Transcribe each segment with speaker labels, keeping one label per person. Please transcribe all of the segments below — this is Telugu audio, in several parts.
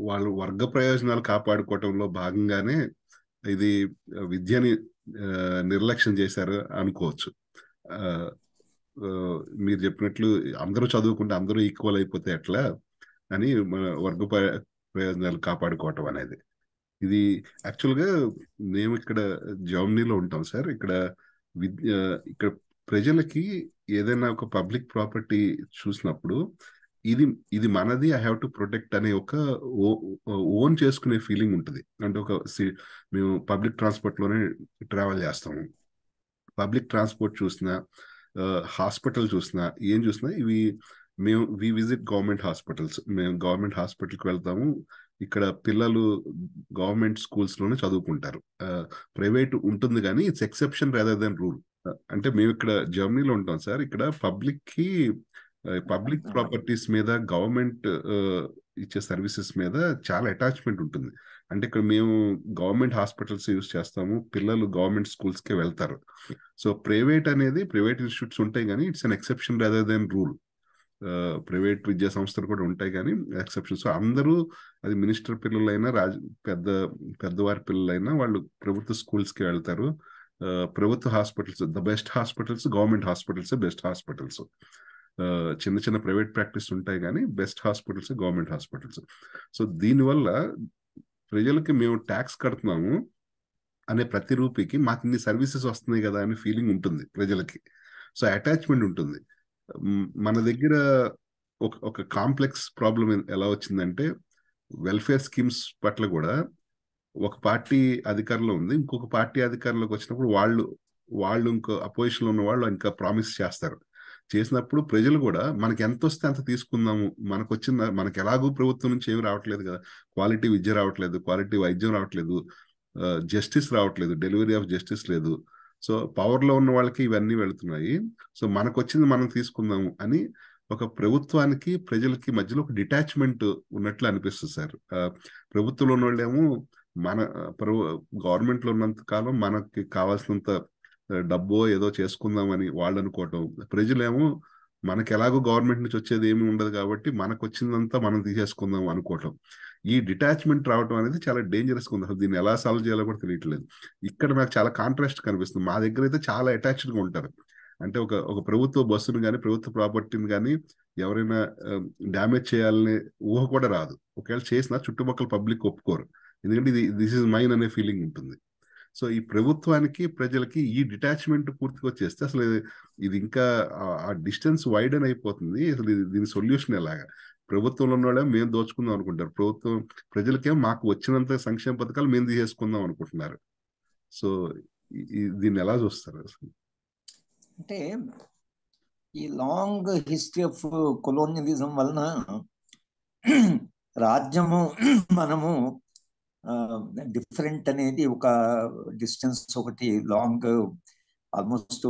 Speaker 1: వాళ్ళు వర్గ ప్రయోజనాలు కాపాడుకోవటంలో భాగంగానే ఇది విద్యని నిర్లక్ష్యం చేశారు అనుకోవచ్చు. ఆ, ఆ, మీరు చెప్పినట్లు అందరూ చదువుకుంటే అందరూ ఈక్వల్ అయిపోతే ఎట్లా అని మన వర్గ ప్రయోజనాలు కాపాడుకోవటం అనేది. ఇది యాక్చువల్గా మేము ఇక్కడ జర్మనీలో ఉంటాం సార్. ఇక్కడ విద్య ఇక్కడ ప్రజలకి ఏదైనా ఒక పబ్లిక్ ప్రాపర్టీ చూసినప్పుడు ఇది ఇది మనది, ఐ హ్యావ్ టు ప్రొటెక్ట్ అనే ఒక ఓన్ చేసుకునే ఫీలింగ్ ఉంటుంది. అంటే మేము పబ్లిక్ ట్రాన్స్పోర్ట్ లోనే ట్రావెల్ చేస్తాము. పబ్లిక్ ట్రాన్స్పోర్ట్ చూసినా, హాస్పిటల్ చూసినా, ఏం చూసినా మేము విజిట్ గవర్నమెంట్ హాస్పిటల్స్. మేము గవర్నమెంట్ హాస్పిటల్కి వెళ్తాము. ఇక్కడ పిల్లలు గవర్నమెంట్ స్కూల్స్ లోనే చదువుకుంటారు. ప్రైవేట్ ఉంటుంది కానీ it's exception rather than rule. అంటే మేము ఇక్కడ జర్మనీలో ఉంటాం సార్. ఇక్కడ పబ్లిక్ ప్రాపర్టీస్ మీద, గవర్నమెంట్ ఇచ్చే సర్వీసెస్ మీద చాలా అటాచ్మెంట్ ఉంటుంది. అంటే ఇక్కడ మేము గవర్నమెంట్ హాస్పిటల్స్ యూజ్ చేస్తాము, పిల్లలు గవర్నమెంట్ స్కూల్స్కే వెళ్తారు. సో ప్రైవేట్ ఇన్స్టిట్యూట్స్ ఉంటాయి కానీ it's an exception rather than rule. Private విద్యా సంస్థలు కూడా ఉంటాయి కానీ ఎక్సెప్షన్. సో అందరూ, అది మినిస్టర్ పిల్లలైనా పెద్దవారి పిల్లలైనా వాళ్ళు ప్రభుత్వ స్కూల్స్కి వెళ్తారు. ప్రభుత్వ hospitals, the best hospitals government hospitals, best hospitals. చిన్న చిన్న ప్రైవేట్ ప్రాక్టీస్ ఉంటాయి కానీ best hospitals government hospitals. So దీనివల్ల ప్రజలకి మేము ట్యాక్స్ కడుతున్నాము అనే ప్రతి రూపీకి మాకు ఇన్ని సర్వీసెస్ వస్తున్నాయి కదా అనే ఫీలింగ్ ఉంటుంది ప్రజలకి. సో అటాచ్మెంట్ ఉంటుంది. మన దగ్గర ఒక కాంప్లెక్స్ ప్రాబ్లం ఎలా వచ్చిందంటే, వెల్ఫేర్ స్కీమ్స్ పట్ల కూడా ఒక పార్టీ అధికారంలో ఉంది, ఇంకొక పార్టీ అధికారంలోకి వచ్చినప్పుడు వాళ్ళు ఇంకో అపోజిషన్ లో ఉన్న వాళ్ళు ఇంకా ప్రామిస్ చేసినప్పుడు ప్రజలు కూడా మనకి ఎంత వస్తే అంత తీసుకుందాము, మనకి ఎలాగూ ప్రభుత్వం నుంచి ఏమి రావట్లేదు కదా, క్వాలిటీ విద్య రావట్లేదు, క్వాలిటీ వైద్యం రావట్లేదు, జస్టిస్ రావట్లేదు, డెలివరీ ఆఫ్ జస్టిస్ లేదు. సో పవర్ లో ఉన్న వాళ్ళకి ఇవన్నీ వెళుతున్నాయి. సో మనకు వచ్చింది మనం తీసుకుందాము అని ఒక ప్రభుత్వానికి ప్రజలకి మధ్యలో ఒక డిటాచ్మెంట్ ఉన్నట్లు అనిపిస్తుంది సార్. ప్రభుత్వంలో ఉన్న వాళ్ళేమో గవర్నమెంట్ లో ఉన్నంత కాలం మనకి కావాల్సినంత డబ్బో ఏదో చేసుకుందామని వాళ్ళు అనుకోవటం, ప్రజలేమో మనకి ఎలాగో గవర్నమెంట్ నుంచి వచ్చేది ఏమి ఉండదు కాబట్టి మనకు వచ్చిందంతా మనం తీసేసుకుందాం అనుకోవటం. ఈ డిటాచ్మెంట్ రావటం అనేది చాలా డేంజరస్గా ఉంది. అసలు దీన్ని ఎలా సాల్వ్ చేయాలో కూడా తెలియట్లేదు. ఇక్కడ నాకు చాలా కాంట్రాస్ట్ కనిపిస్తుంది. మా దగ్గర అయితే చాలా అటాచ్డ్గా ఉంటారు. అంటే ఒక ప్రభుత్వ బస్సును కానీ ప్రభుత్వ ప్రాపర్టీని కానీ ఎవరైనా డ్యామేజ్ చేయాలనే ఊహ కూడా రాదు. ఒకవేళ చేసినా చుట్టుపక్కల పబ్లిక్ ఒప్పుకోరు, ఎందుకంటే దిస్ ఇస్ మైన్ అనే ఫీలింగ్ ఉంటుంది. సో ఈ ప్రభుత్వానికి ప్రజలకి ఈ డిటాచ్మెంట్ పూర్తిగా వచ్చేస్తే అసలు ఇది ఇంకా ఆ డిస్టెన్స్ వైడన్ అయిపోతుంది. అసలు దీని సొల్యూషన్ ఎలాగా? ప్రభుత్వంలో ఉన్న వాళ్ళే మేము దోచుకుందాం అనుకుంటారు, ప్రజలకేమో మాకు వచ్చినంత సంక్షేమ పథకాలు మేము తీసేసుకుందాం అనుకుంటున్నారు. సో దీన్ని ఎలా చూస్తారు అసలు?
Speaker 2: అంటే ఈ లాంగ్ హిస్టరీ ఆఫ్ కొలోనియలిజం వలన రాజ్యము మనము డిఫరెంట్ అనేది ఒక డిస్టెన్స్ ఒకటి లాంగ్, ఆల్మోస్ట్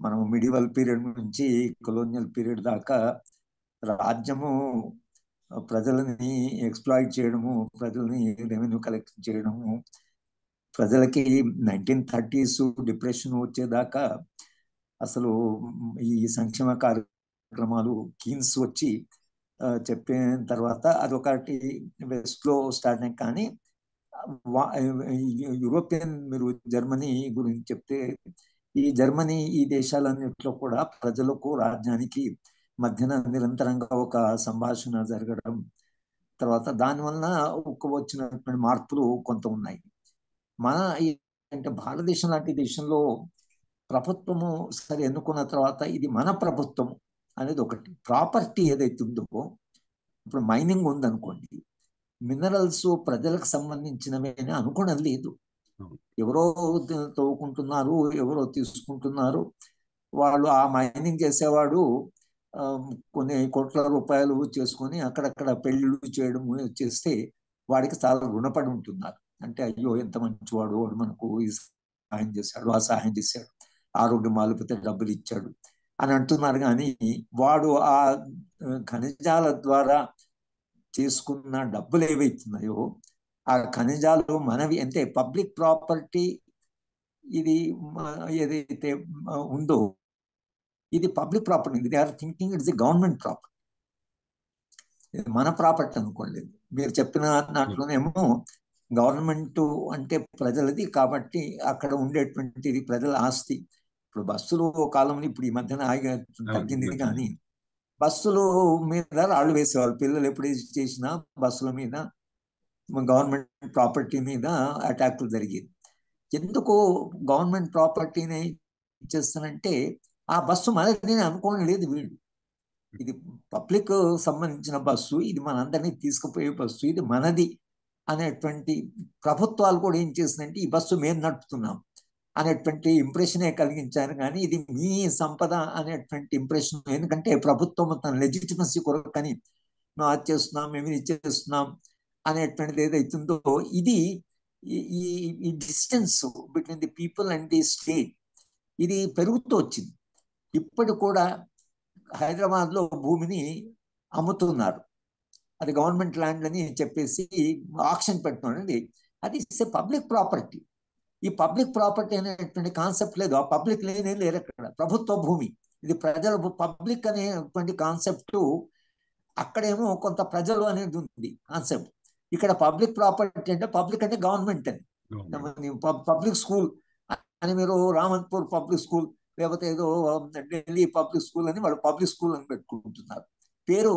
Speaker 2: మనం మిడివల్ పీరియడ్ నుంచి కొలోనియల్ పీరియడ్ దాకా రాజ్యము ప్రజలని ఎక్స్ప్లాయిట్ చేయడము, ప్రజల్ని రెవెన్యూ కలెక్ట్ చేయడము, ప్రజలకి 1930s డిప్రెషన్ వచ్చేదాకా అసలు ఈ సంక్షేమ కార్యక్రమాలు కీన్స్ వచ్చి చెప్పిన తర్వాత అదొకటి వెస్ట్ లో స్టార్ట్ అయ్యి. కానీ యూరోపియన్, మీరు జర్మనీ గురించి చెప్తే, ఈ జర్మనీ ఈ దేశాలన్నింటిలో కూడా ప్రజలకు రాజ్యానికి మధ్యన నిరంతరంగా ఒక సంభాషణ జరగడం, తర్వాత దానివల్ల వచ్చినటువంటి మార్పులు కొంత ఉన్నాయి. మన అంటే భారతదేశం లాంటి దేశంలో ప్రభుత్వము సరి ఎన్నుకున్న తర్వాత ఇది మన ప్రభుత్వం అనేది ఒకటి. ప్రాపర్టీ ఏదైతే ఉందో, ఇప్పుడు మైనింగ్ ఉందనుకోండి, మినరల్స్ ప్రజలకు సంబంధించినవి అని అనుకోవడం లేదు. ఎవరో తవ్వుకుంటున్నారు, ఎవరో తీసుకుంటున్నారు. వాళ్ళు ఆ మైనింగ్ చేసేవాడు కొన్ని కోట్ల రూపాయలు చేసుకొని అక్కడక్కడ పెళ్లిళ్ళు చేయడం చేస్తే వాడికి చాలా రుణపడి ఉంటున్నారు. అంటే అయ్యో ఎంత మంచివాడు, వాడు మనకు ఈ సహాయం చేశాడు, ఆ సహాయం చేశాడు, ఆరోగ్యం మాలిపోతే డబ్బులు ఇచ్చాడు అని అంటున్నారు. కానీ వాడు ఆ ఖనిజాల ద్వారా చేసుకున్న డబ్బులు ఏవైతున్నాయో ఆ ఖనిజాలు మనవి. అంటే పబ్లిక్ ప్రాపర్టీ ఇది ఏదైతే ఉందో ఇది public property, they are thinking it's the government property. ఇది మన ప్రాపర్టీ అనుకోండి. మీరు చెప్పిన దాంట్లోనేమో గవర్నమెంట్ అంటే ప్రజలది కాబట్టి అక్కడ ఉండేటువంటిది ప్రజల ఆస్తి. ఇప్పుడు బస్సులు కాలంలో ఇప్పుడు ఈ మధ్యన ఆగి తగ్గింది కానీ బస్సులు మీద రాళ్ళు వేసేవాళ్ళు. పిల్లలు ఎప్పుడు చేసినా బస్సుల మీద గవర్నమెంట్ ప్రాపర్టీ మీద అటాక్లు జరిగేది. ఎందుకు గవర్నమెంట్ ప్రాపర్టీని ఇచ్చేస్తానంటే ఆ బస్సు మనది అనుకోవడం లేదు వీళ్ళు. ఇది పబ్లిక్ సంబంధించిన బస్సు, ఇది మనందరినీ తీసుకుపోయే బస్సు, ఇది మనది అనేటువంటి ప్రభుత్వాలు కూడా ఏం చేసిందంటే ఈ బస్సు మేము నడుపుతున్నాం అనేటువంటి ఇంప్రెషనే కలిగించారు. కానీ ఇది మీ సంపద అనేటువంటి ఇంప్రెషన్. ఎందుకంటే ప్రభుత్వం తన లెజిటిమసీ కొరకని మేము అది చేస్తున్నాం, మేము ఇది చేస్తున్నాం అనేటువంటిది ఏదైతుందో ఇది ఈ distance between the people and the state ఇది పెరుగుతూ వచ్చింది. ఇప్పుడు కూడా హైదరాబాద్ లో భూమిని అమ్ముతున్నారు. అది గవర్నమెంట్ ల్యాండ్ అని చెప్పేసి ఆక్షన్ పెడుతున్నారండి. అది పబ్లిక్ ప్రాపర్టీ. ఈ పబ్లిక్ ప్రాపర్టీ అనేటువంటి కాన్సెప్ట్ లేదు. ఆ పబ్లిక్ లేనే లేరు అక్కడ. ప్రభుత్వ భూమి ఇది ప్రజల పబ్లిక్ అనేటువంటి కాన్సెప్ట్ అక్కడేమో కొంత ప్రజలు అనేది ఉంది కాన్సెప్ట్. ఇక్కడ పబ్లిక్ ప్రాపర్టీ అంటే పబ్లిక్ అంటే గవర్నమెంట్ అని. పబ్లిక్ స్కూల్ అని మీరు రామంతపూర్ పబ్లిక్ స్కూల్ లేకపోతే ఏదో ఢిల్లీ పబ్లిక్ స్కూల్ అని వాళ్ళు పబ్లిక్ స్కూల్ అని పెట్టుకుంటున్నారు. పేరు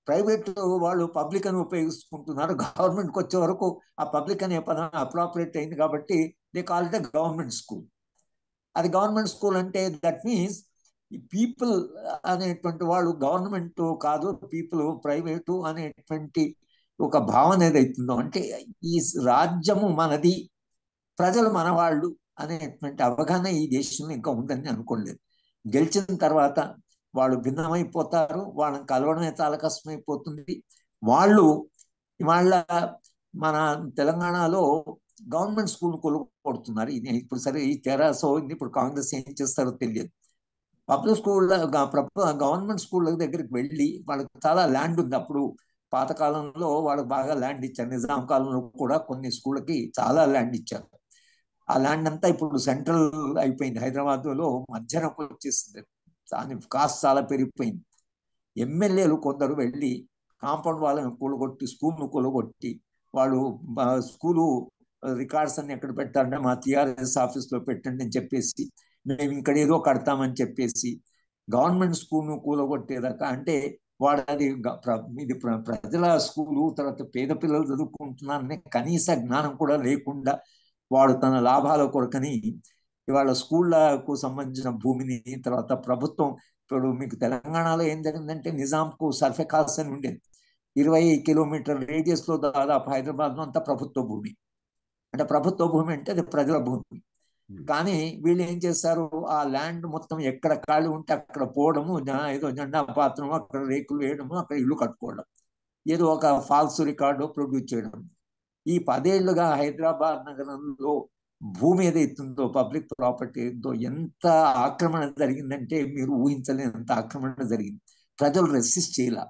Speaker 2: ప్రైవేట్ వాళ్ళు పబ్లిక్ అని ఉపయోగించుకుంటున్నారు. గవర్నమెంట్కి వచ్చే వరకు ఆ పబ్లిక్ అనే పదం అప్రాపరేట్ అయింది కాబట్టి they call it government school. అది గవర్నమెంట్ స్కూల్ అంటే దట్ మీన్స్ పీపుల్ అనేటువంటి వాళ్ళు గవర్నమెంట్ కాదు, పీపుల్ ప్రైవేటు అనేటువంటి ఒక భావన ఏదైతుందో అంటే ఈ రాజ్యము మనది, ప్రజలు మనవాళ్ళు అనేటువంటి అవగాహన ఈ దేశంలో ఇంకా ఉందని అనుకోలేదు. గెలిచిన తర్వాత వాళ్ళు భిన్నమైపోతారు, వాళ్ళని కలవడమే చాలా కష్టమైపోతుంది. వాళ్ళు వాళ్ళ మన తెలంగాణలో గవర్నమెంట్ స్కూల్ కొడుతున్నారు. ఇప్పుడు సరే ఈ తెరాసో ఇప్పుడు కాంగ్రెస్ ఏం చేస్తారో తెలియదు. పబ్లిక్ స్కూల్ గవర్నమెంట్ స్కూల్ దగ్గరికి వెళ్ళి వాళ్ళకి చాలా ల్యాండ్ ఉంది. అప్పుడు పాతకాలంలో వాళ్ళకి బాగా ల్యాండ్ ఇచ్చారు. నిజాం కాలంలో కూడా కొన్ని స్కూళ్ళకి చాలా ల్యాండ్ ఇచ్చారు. ఆ ల్యాండ్ అంతా ఇప్పుడు సెంట్రల్ అయిపోయింది. హైదరాబాద్ లో మధ్యాహ్నం వచ్చేసింది. దాని కాస్ట్ చాలా పెరిగిపోయింది. ఎమ్మెల్యేలు కొందరు వెళ్ళి కాంపౌండ్ వాళ్ళని కూలగొట్టి స్కూల్ను కూలగొట్టి వాళ్ళు స్కూలు రికార్డ్స్ అన్ని ఎక్కడ పెట్టారంటే మా టిఆర్ఎస్ ఆఫీస్ లో పెట్టండి అని చెప్పేసి మేము ఇక్కడ ఏదో కడతామని చెప్పేసి గవర్నమెంట్ స్కూల్ను కూలగొట్టేదాకా అంటే వాడు అది ఇది ప్రజల స్కూలు, తర్వాత పేద పిల్లలు చదువుకుంటున్నారనే కనీస జ్ఞానం కూడా లేకుండా వాడు తన లాభాల కొరకని ఇవాళ స్కూళ్లకు సంబంధించిన భూమిని తర్వాత ప్రభుత్వం. ఇప్పుడు మీకు తెలంగాణలో ఏం జరిగిందంటే నిజాంకు సర్ఫే ఖాస్ అని ఉండేది. 20 కిలోమీటర్ రేడియస్ లో దాదాపు హైదరాబాద్ లో అంతా ప్రభుత్వ భూమి. అంటే ప్రభుత్వ భూమి అంటే అది ప్రజల భూమి. కానీ వీళ్ళు ఏం చేస్తారు, ఆ ల్యాండ్ మొత్తం ఎక్కడ ఖాళీ ఉంటే అక్కడ పోవడము, ఏదో జెండా పాత్రము, అక్కడ రేకులు వేయడము, అక్కడ ఇల్లు కట్టుకోవడం, ఏదో ఒక ఫాల్స్ రికార్డు ప్రొడ్యూస్ చేయడం. ఈ 10 ఏళ్లుగా హైదరాబాద్ నగరంలో భూమి ఏదైతుందో పబ్లిక్ ప్రాపర్టీ ఏదో ఎంత ఆక్రమణ జరిగిందంటే మీరు ఊహించలేనంత ఆక్రమణ జరిగింది. ప్రజలు రెసిస్ట్ చేయాల.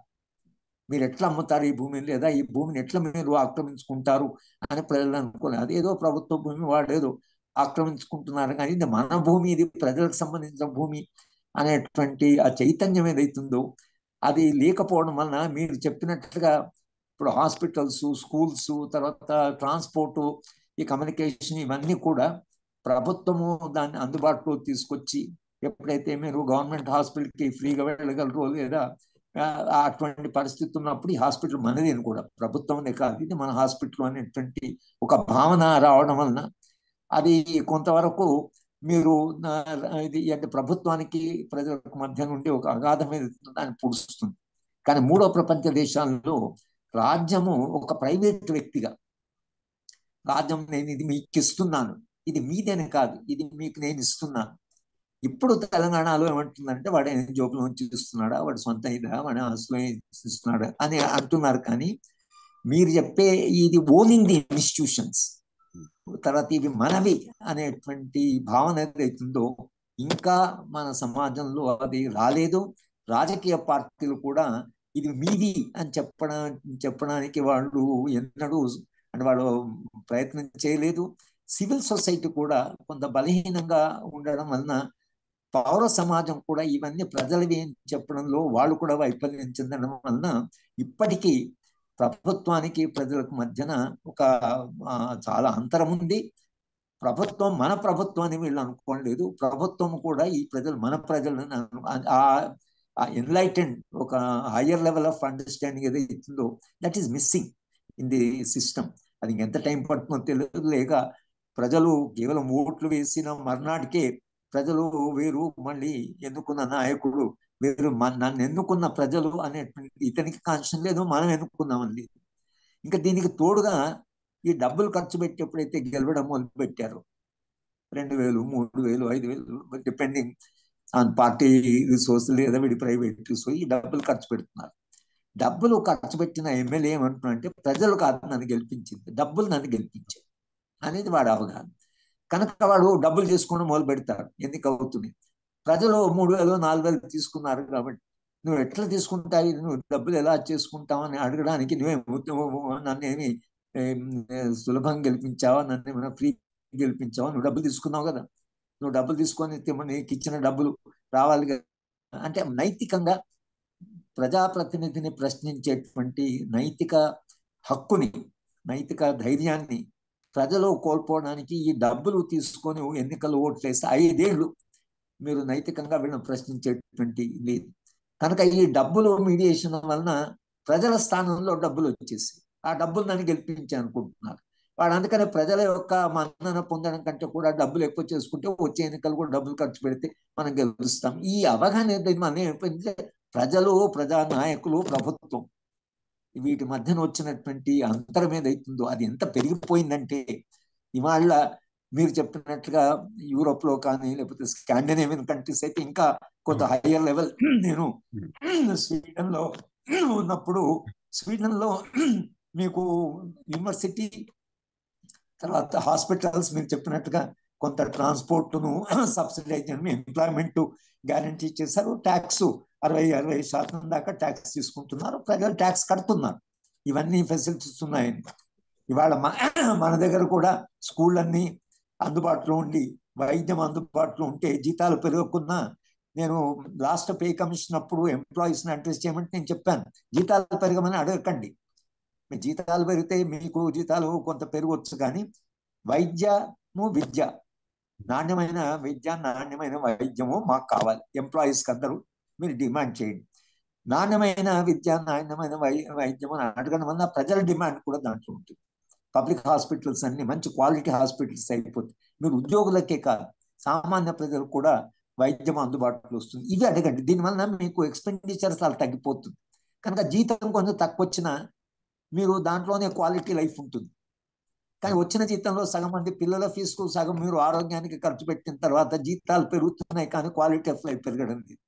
Speaker 2: మీరు ఎట్లా అమ్ముతారు ఈ భూమిని, లేదా ఈ భూమిని ఎట్లా మీరు ఆక్రమించుకుంటారు అని ప్రజలు అనుకోలేదు. అదేదో ప్రభుత్వ భూమి వాడేదో ఆక్రమించుకుంటున్నారు, కానీ ఇది మన భూమి, ఇది ప్రజలకు సంబంధించిన భూమి అనేటువంటి ఆ చైతన్యం ఏదైతుందో అది లేకపోవడం వలన మీరు చెప్పినట్లుగా ఇప్పుడు హాస్పిటల్స్, స్కూల్స్, తర్వాత ట్రాన్స్పోర్ట్, ఈ కమ్యూనికేషన్ ఇవన్నీ కూడా ప్రభుత్వము దాన్ని అందుబాటులో తీసుకొచ్చి ఎప్పుడైతే మీరు గవర్నమెంట్ హాస్పిటల్కి ఫ్రీగా వెళ్ళగలరు, లేదా అటువంటి పరిస్థితి ఉన్నప్పుడు ఈ హాస్పిటల్ మనది అని కూడా ప్రభుత్వమే కాదు ఇది మన హాస్పిటల్ అనేటువంటి ఒక భావన రావడం వలన అది కొంతవరకు మీరు ఇది అంటే ప్రభుత్వానికి ప్రజలకు మధ్య నుండి ఒక అగాధమైన దాన్ని పూడుస్తుంది. కానీ మూడో ప్రపంచ దేశాల్లో రాజ్యము ఒక ప్రైవేట్ వ్యక్తిగా, రాజ్యం నేను ఇది మీకు ఇస్తున్నాను, ఇది మీదేనే కాదు, ఇది మీకు నేను ఇస్తున్నాను. ఇప్పుడు తెలంగాణలో ఏమంటుందంటే వాడు జోబులో ఇస్తున్నాడా, వాడు సొంత ఇదా, వాడు ఆస్తులో ఇస్తున్నాడా అని అంటున్నారు. కానీ మీరు చెప్పే ఇది ఓనింగ్ ది ఇన్స్టిట్యూషన్స్, తర్వాత ఇవి మనవి అనేటువంటి భావన ఏదైతుందో ఇంకా మన సమాజంలో అది రాలేదు. రాజకీయ పార్టీలు కూడా ఇది మీది అని చెప్పడానికి వాళ్ళు ఎన్నడూ అంటే వాళ్ళు ప్రయత్నం చేయలేదు. సివిల్ సొసైటీ కూడా కొంత బలహీనంగా ఉండడం వలన పౌర సమాజం కూడా ఇవన్నీ ప్రజలవి అని చెప్పడంలో వాళ్ళు కూడా వైఫల్యం చెందడం వలన ఇప్పటికీ ప్రభుత్వానికి ప్రజలకు మధ్యన ఒక చాలా అంతరం ఉంది. ప్రభుత్వం మన ప్రభుత్వం అని వీళ్ళు అనుకోలేదు. ప్రభుత్వం కూడా ఈ ప్రజలు మన ప్రజలను ఆ ఎన్లైటెండ్ ఒక హయ్యర్ లెవెల్ ఆఫ్ అండర్స్టాండింగ్ ఏదైతే ఇస్తుందో that is missing in the system. అది ఎంత టైం పడుతుందో తెలియదు. లేక ప్రజలు కేవలం ఓట్లు వేసిన మర్నాటికే ప్రజలు వేరు, మళ్ళీ ఎన్నుకున్న నాయకుడు వేరు, నన్ను ఎన్నుకున్న ప్రజలు అనేటువంటి ఇతనికి కాన్షన్ లేదు, మనం ఎన్నుకున్నామని లేదు. ఇంకా దీనికి తోడుగా ఈ డబ్బులు ఖర్చు పెట్టి ఎప్పుడైతే గెలవడం మొదలు పెట్టారు, 2,000, 3,000, 5,000 డిపెండింగ్ ఆన్ పార్టీ రిసోర్స్ లేదా వీడి ప్రైవేట్ రిసోర్స్, ఈ డబ్బులు ఖర్చు పెడుతున్నారు. డబ్బులు ఖర్చు పెట్టిన ఎమ్మెల్యే ఏమంటున్నారంటే ప్రజలు కాదు నన్ను గెలిపించింది, డబ్బులు నన్ను గెలిపించాయి అనేది వాడు అవగాహన. కనుక వాడు డబ్బులు చేసుకోవడం మొదలు పెడతాడు. ఎన్నిక అవుతుంది, ప్రజలు 3,000, 4,000 తీసుకున్నారు కాబట్టి నువ్వు ఎట్లా తీసుకుంటావు, నువ్వు డబ్బులు ఎలా చేసుకుంటావు అని అడగడానికి నన్నేమి సులభంగా గెలిపించావా, నన్ను ఏమైనా ఫ్రీ గెలిపించావా, నువ్వు డబ్బులు తీసుకున్నావు కదా, నువ్వు డబ్బులు తీసుకొని నీకు ఇచ్చిన డబ్బులు రావాలి కదా. అంటే నైతికంగా ప్రజాప్రతినిధిని ప్రశ్నించేటువంటి నైతిక హక్కుని, నైతిక ధైర్యాన్ని ప్రజలు కోల్పోవడానికి ఈ డబ్బులు తీసుకొని ఎన్నికలు ఓట్లేసి 5 ఏళ్ళు మీరు నైతికంగా వీళ్ళని ప్రశ్నించేటువంటి లేదు. కనుక ఈ డబ్బులు మీడియేషన్ వలన ప్రజల స్థానంలో డబ్బులు వచ్చేసి ఆ డబ్బులు నన్ను గెలిపించి అనుకుంటున్నారు వాడు. అందుకనే ప్రజల యొక్క మన్నన పొందడం కంటే కూడా డబ్బులు ఎక్కువ చేసుకుంటే వచ్చే ఎన్నికలు కూడా డబ్బులు ఖర్చు పెడితే మనం గెలుస్తాం. ఈ అవగాహన మనం ఏమైపోయిందంటే ప్రజలు, ప్రజా నాయకులు, ప్రభుత్వం వీటి మధ్యన వచ్చినటువంటి అంతరం ఏదైతుందో అది ఎంత పెరిగిపోయిందంటే ఇవాళ మీరు చెప్పినట్లుగా యూరోప్ లో కానీ లేకపోతే స్కాండినేవియన్ కంట్రీస్ అయితే ఇంకా కొంత హయ్యర్ లెవెల్. నేను స్వీడన్ లో ఉన్నప్పుడు, స్వీడన్ లో మీకు యూనివర్సిటీ తర్వాత హాస్పిటల్స్ మీరు చెప్పినట్టుగా కొంత ట్రాన్స్పోర్ట్ను సబ్సిడైజ్ చేయడం, ఎంప్లాయ్మెంట్ గ్యారంటీ చేశారు. ట్యాక్స్ 60% దాకా ట్యాక్స్ తీసుకుంటున్నారు, ప్రజలు ట్యాక్స్ కడుతున్నారు. ఇవన్నీ ఫెసిలిటీస్ ఉన్నాయండి. ఇవాళ మన దగ్గర కూడా స్కూళ్ళన్నీ అందుబాటులో ఉండి వైద్యం అందుబాటులో ఉంటే జీతాలు పెరగకున్నా, నేను లాస్ట్ పే కమిషన్ అప్పుడు ఎంప్లాయీస్ని అడ్రస్ చేయమంటే నేను చెప్పాను, జీతాలు పెరగమని అడగకండి. మీ జీతాలు పెరిగితే మీకు జీతాలు కొంత పెరగవచ్చు, కానీ వైద్యము, విద్య, నాణ్యమైన విద్య, నాణ్యమైన వైద్యము మాకు కావాలి. ఎంప్లాయీస్కి అందరూ మీరు డిమాండ్ చేయండి. నాణ్యమైన విద్య, నాణ్యమైన వైద్యము అడగడం వల్ల ప్రజల డిమాండ్ కూడా దాంట్లో ఉంటుంది. పబ్లిక్ హాస్పిటల్స్ అన్ని మంచి క్వాలిటీ హాస్పిటల్స్ అయిపోతాయి. మీరు ఉద్యోగులకే కాదు సామాన్య ప్రజలు కూడా వైద్యం అందుబాటులో వస్తుంది. ఇవి అడగండి. దీనివల్ల మీకు ఎక్స్పెండిచర్ చాలా తగ్గిపోతుంది. కనుక జీతం కొంచెం తక్కువ వచ్చినా మీరు దాంట్లోనే క్వాలిటీ లైఫ్ ఉంటుంది. కానీ వచ్చిన జీతంలో సగం మంది పిల్లల ఫీజుకు సగం మీరు ఆరోగ్యానికి ఖర్చు పెట్టిన తర్వాత జీతాలు పెరుగుతున్నాయి కానీ క్వాలిటీ ఆఫ్ లైఫ్ పెరగడం లేదు.